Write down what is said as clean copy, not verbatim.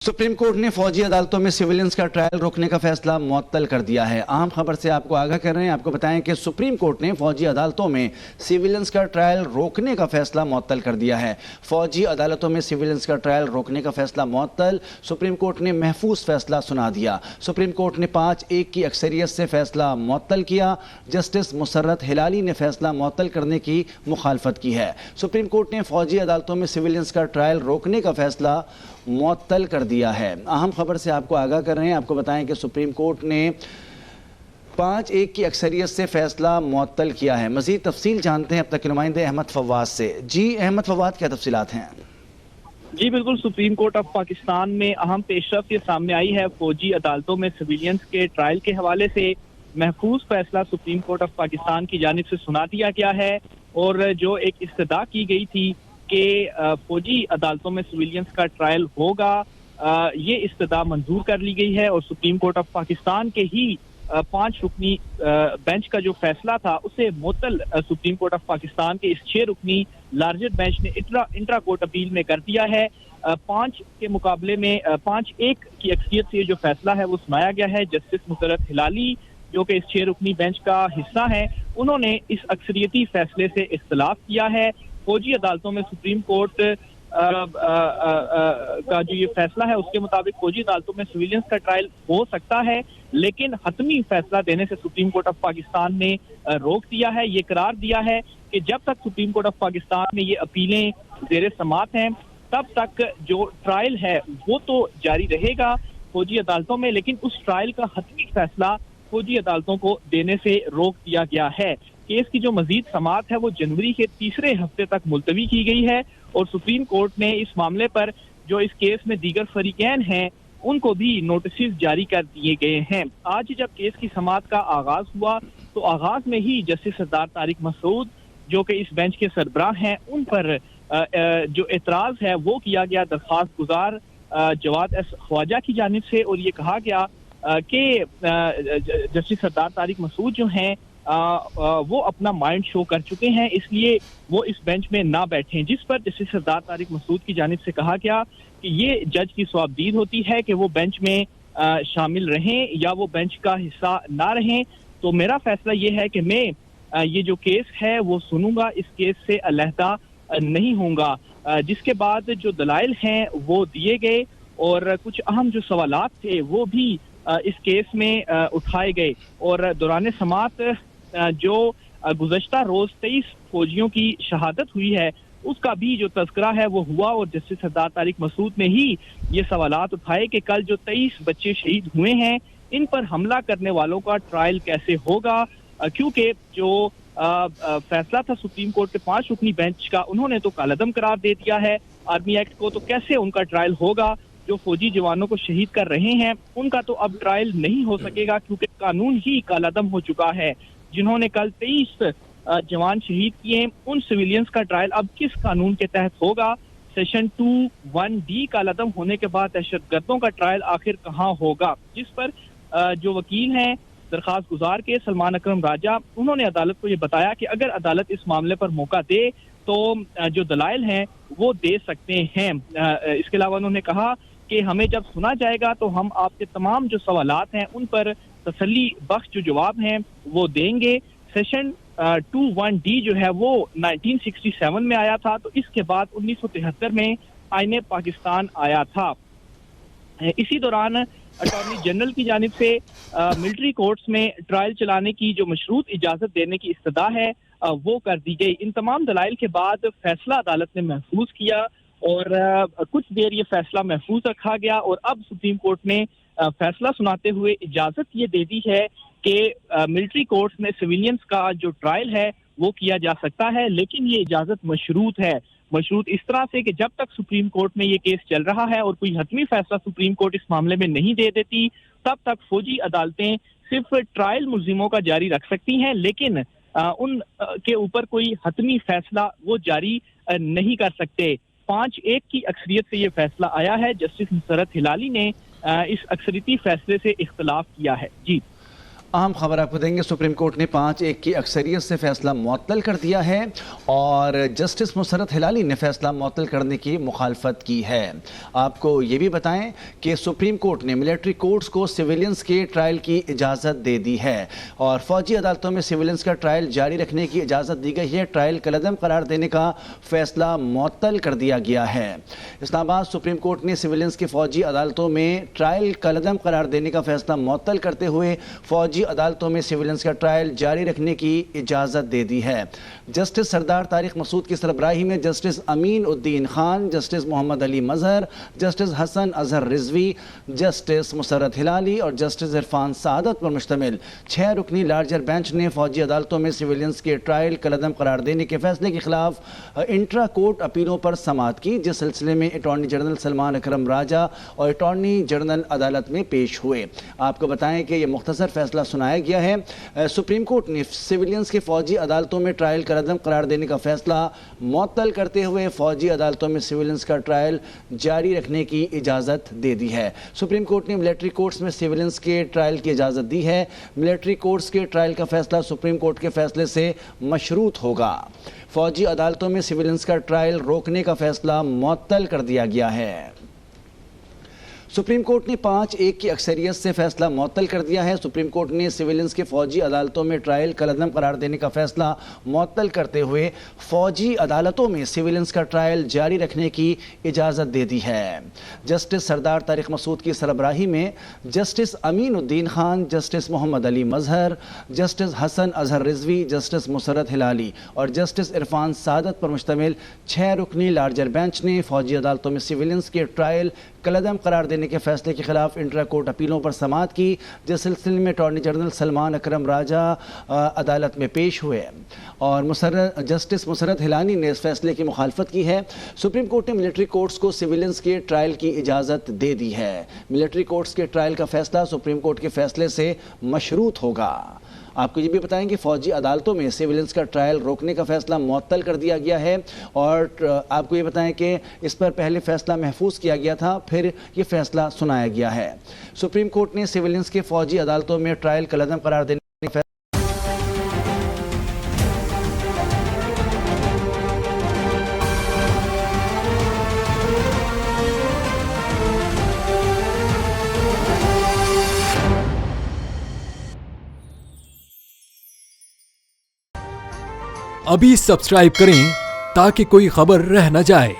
Supreme court ने फौजी अदालतों में सिविलियंस का ट्रायल रोकने का फैसला मुअत्तल कर दिया है। अहम खबर से आपको आगाह कर रहे हैं। आपको बताएं कि सुप्रीम कोर्ट ने फौजी अदालतों में सिविलियंस का ट्रायल रोकने का फैसला मुअत्तल कर दिया है। फौजी अदालतों में सिविलियंस का ट्रायल रोकने का फैसला मुअत्तल। सुप्रीम कोर्ट ने महफूज फैसला सुना दिया। सुप्रीम कोर्ट ने 5-1 की अक्सरियत से फैसला मुअत्तल किया। जस्टिस मुसर्रत हिलाली ने फैसला मुअत्तल करने की मुखालफत की है। सुप्रीम कोर्ट ने फौजी अदालतों में सिविलियंस का ट्रायल रोकने का फैसला मुअत्तल कर दिया है। अहम खबर से आपको आगाह कर रहे हैं। आपको बताएं कि सुप्रीम कोर्ट ने 5-1 की अक्सरियत से फैसला मुअत्तल किया है। मज़ीद तफसील जानते हैं अब तक के नुमाइंदे अहमद फवाद से। जी अहमद फवाद, क्या तफसीलात हैं? जी बिल्कुल, सुप्रीम कोर्ट ऑफ पाकिस्तान में अहम पेशरफ्त ये सामने आई है। फौजी अदालतों में सिविलियंस के ट्रायल के हवाले से महफूज फैसला सुप्रीम कोर्ट ऑफ पाकिस्तान की जानिब से सुना दिया गया है। और जो एक इस्तदा की गई थी कि फौजी अदालतों में सिविलियंस का ट्रायल होगा, ये इस्तदा मंजूर कर ली गई है। और सुप्रीम कोर्ट ऑफ पाकिस्तान के ही 5 रुकनी बेंच का जो फैसला था उसे मुअत्तल सुप्रीम कोर्ट ऑफ पाकिस्तान के इस 6 रुकनी लार्जर बेंच ने इंट्रा कोर्ट अपील में कर दिया है। 5 के मुकाबले में 5-1 की अक्सरियत से जो फैसला है वो सुनाया गया है। जस्टिस मुसर्रत हिलाली जो कि इस 6 रुकनी बेंच का हिस्सा है, उन्होंने इस अक्सरियती फैसले से इख्तिलाफ किया है। फौजी अदालतों में सुप्रीम कोर्ट का जो ये फैसला है उसके मुताबिक फौजी अदालतों में सिविलियंस का ट्रायल हो सकता है, लेकिन हतमी फैसला देने से सुप्रीम कोर्ट ऑफ पाकिस्तान ने रोक दिया है। ये करार दिया है कि जब तक सुप्रीम कोर्ट ऑफ पाकिस्तान में ये अपीलें ज़ेरे समात हैं तब तक जो ट्रायल है वो तो जारी रहेगा फौजी अदालतों में, लेकिन उस ट्रायल का हतमी फैसला फौजी अदालतों को देने से रोक दिया गया है। केस की जो मजीद समात है वो जनवरी के तीसरे हफ्ते तक मुलतवी की गई है। और सुप्रीम कोर्ट ने इस मामले पर जो इस केस में दीगर फरीकैन हैं उनको भी नोटिस जारी कर दिए गए हैं। आज जब केस की समात का आगाज हुआ तो आगाज में ही जस्टिस सरदार तारिक मसूद जो कि इस बेंच के सरबराह हैं उन पर जो एतराज है वो किया गया दरख्वास्त गुजार जवाद एस ख्वाजा की जानिब से। और ये कहा गया कि जस्टिस सरदार तारिक मसूद जो हैं वो अपना माइंड शो कर चुके हैं, इसलिए वो इस बेंच में ना बैठें। जिस पर जस्टिस सरदार तारिक मसूद की जानिब से कहा गया कि ये जज की सवाबदीद होती है कि वो बेंच में शामिल रहें या वो बेंच का हिस्सा ना रहें। तो मेरा फैसला ये है कि मैं ये जो केस है वो सुनूंगा, इस केस से अलहदा नहीं होऊंगा। जिसके बाद जो दलाइल हैं वो दिए गए और कुछ अहम जो सवालात थे वो भी इस केस में उठाए गए। और दौरान समात जो गुज़श्ता रोज 23 फौजियों की शहादत हुई है उसका भी जो तज़किरा है वो हुआ। और जस्टिस सरदार तारिक मसूद ने ही ये सवालात उठाए कि कल जो 23 बच्चे शहीद हुए हैं इन पर हमला करने वालों का ट्रायल कैसे होगा, क्योंकि जो फैसला था सुप्रीम कोर्ट के 5 रुकनी बेंच का, उन्होंने तो कालअदम करार दे दिया है आर्मी एक्ट को, तो कैसे उनका ट्रायल होगा। जो फौजी जवानों को शहीद कर रहे हैं उनका तो अब ट्रायल नहीं हो सकेगा क्योंकि कानून ही कालादम हो चुका है। जिन्होंने कल 23 जवान शहीद किए उन सिविलियंस का ट्रायल अब किस कानून के तहत होगा। सेक्शन 2(1)D कालादम होने के बाद दहशतगर्दों का ट्रायल आखिर कहां होगा। जिस पर जो वकील हैं दरखास्त गुजार के सलमान अकरम राजा, उन्होंने अदालत को ये बताया कि अगर अदालत इस मामले पर मौका दे तो जो दलाइल हैं वो दे सकते हैं। इसके अलावा उन्होंने कहा कि हमें जब सुना जाएगा तो हम आपके तमाम जो सवालात हैं उन पर तसल्ली बख्श जो जवाब हैं वो देंगे। सेशन 2(1)D जो है वो 1967 में आया था, तो इसके बाद 1973 में आईने पाकिस्तान आया था। इसी दौरान अटॉर्नी जनरल की जानिब से मिलिट्री कोर्ट्स में ट्रायल चलाने की जो मशरूत इजाजत देने की इस्तदा है वो कर दी गई। इन तमाम दलाइल के बाद फैसला अदालत ने महफूज किया और कुछ देर ये फैसला महफूज रखा गया। और अब सुप्रीम कोर्ट ने फैसला सुनाते हुए इजाजत ये दे दी है कि मिलिट्री कोर्ट्स में सिविलियंस का जो ट्रायल है वो किया जा सकता है, लेकिन ये इजाजत मशरूत है। मशरूत इस तरह से कि जब तक सुप्रीम कोर्ट में ये केस चल रहा है और कोई हतमी फैसला सुप्रीम कोर्ट इस मामले में नहीं दे देती तब तक फौजी अदालतें सिर्फ ट्रायल मुल्जिमों का जारी रख सकती हैं, लेकिन उन के ऊपर कोई हतमी फैसला वो जारी नहीं कर सकते। 5-1 की अक्सरियत से ये फैसला आया है। जस्टिस मुसर्रत हिलाली ने इस अक्सरियती फैसले से इख्तिलाफ किया है। जी अहम खबर आपको देंगे। सुप्रीम कोर्ट ने 5-1 की अक्सरियत से फैसला मुअत्तल कर दिया है और जस्टिस मुसर्रत हिलाली ने फैसला मुअत्तल करने की मुखालफत की है। आपको ये भी बताएं कि सुप्रीम कोर्ट ने मिलिट्री कोर्ट्स को सिविलियंस के ट्रायल की इजाज़त दे दी है और फौजी अदालतों में सिविलियंस का ट्रायल जारी रखने की इजाज़त दी गई है। ट्रायल कलअदम करार देने का फैसला मुअत्तल कर दिया गया है। इस्लामाबाद सुप्रीम कोर्ट ने सिविलियंस की फौजी अदालतों में ट्रायल कलअदम करार देने का फैसला मुअत्तल करते हुए फौजी अदालतों में सिविलियंस का ट्रायल जारी रखने की इजाज़त दे दी है। जस्टिस सरदार तारिक मसूद की सरबराही में जस्टिस अमीन उद्दीन खान, जस्टिस मोहम्मद अली मजहर, जस्टिस हसन अजहर रिजवी, जस्टिस मुसर्रत हिलाली और जस्टिस इरफान सादत पर मुश्तमिल 6 रुकनी लार्जर बेंच ने फौजी अदालतों में सिविलियंस के ट्रायल कलअदम करार देने के फैसले के खिलाफ इंट्रा कोर्ट अपीलों पर समाअत की, जिस सिलसिले में अटॉर्नी जनरल सलमान अकरम राजा और अटॉर्नी जनरल अदालत में पेश हुए। आपको बताएं कि यह मुख्तसर फैसला सुनाया गया है। सुप्रीम कोर्ट ने सिविलियंस की फौजी अदालतों में ट्रायल कलअदम करार देने का फैसला मुअत्तल करते हुए फौजी अदालतों में सिविलियंस का ट्रायल जारी रखने की इजाज़त दे दी है। सुप्रीम कोर्ट ने मिलिट्री कोर्ट्स में सिविलियंस के ट्रायल की इजाज़त दी है। मिलिट्री कोर्ट्स के ट्रायल का फैसला सुप्रीम कोर्ट के फैसले से मशरूत होगा। फौजी अदालतों में सिविलियंस का ट्रायल रोकने का फैसला मुअत्तल कर दिया गया है। सुप्रीम कोर्ट ने 5-1 की अक्सरियत से फैसला मुअत्तल कर दिया है। सुप्रीम कोर्ट ने सिविलियंस के फौजी अदालतों में ट्रायल कलअदम करार देने का फैसला मुअत्तल करते हुए फौजी अदालतों में सिविलियंस का ट्रायल जारी रखने की इजाज़त दे दी है। जस्टिस सरदार तारिक मसूद की सरबराही में जस्टिस अमीन उद्दीन खान, जस्टिस मोहम्मद अली मजहर, जस्टिस हसन अजहर रिजवी, जस्टिस मुसर्रत हिलाली और जस्टिस इरफान सादत पर मुश्तमिल 6 रुकनी लार्जर बेंच ने फौजी अदालतों में सिविलियंस के ट्रायल कलअदम करार देने के फैसले के खिलाफ इंट्रा कोर्ट अपीलों पर समाअत की, जिस सिलसिले में अटॉर्नी जनरल सलमान अकरम राजा अदालत में पेश हुए और जस्टिस मुसर्रत हिलानी ने इस फैसले की मुखालफत की है। सुप्रीम कोर्ट ने मिलिट्री कोर्ट्स को सिविलियंस के ट्रायल की इजाज़त दे दी है। मिलिट्री कोर्ट्स के ट्रायल का फैसला सुप्रीम कोर्ट के फैसले से मशरूत होगा। आपको ये भी बताएंगे फौजी अदालतों में सिविलियंस का ट्रायल रोकने का फैसला मुअत्तल कर दिया गया है और आपको ये बताएं कि इस पर पहले फैसला महफूज किया गया था, फिर ये फैसला सुनाया गया है। सुप्रीम कोर्ट ने सिविलियंस के फौजी अदालतों में ट्रायल कलअदम करार देने का अभी सब्सक्राइब करें ताकि कोई खबर रह न जाए।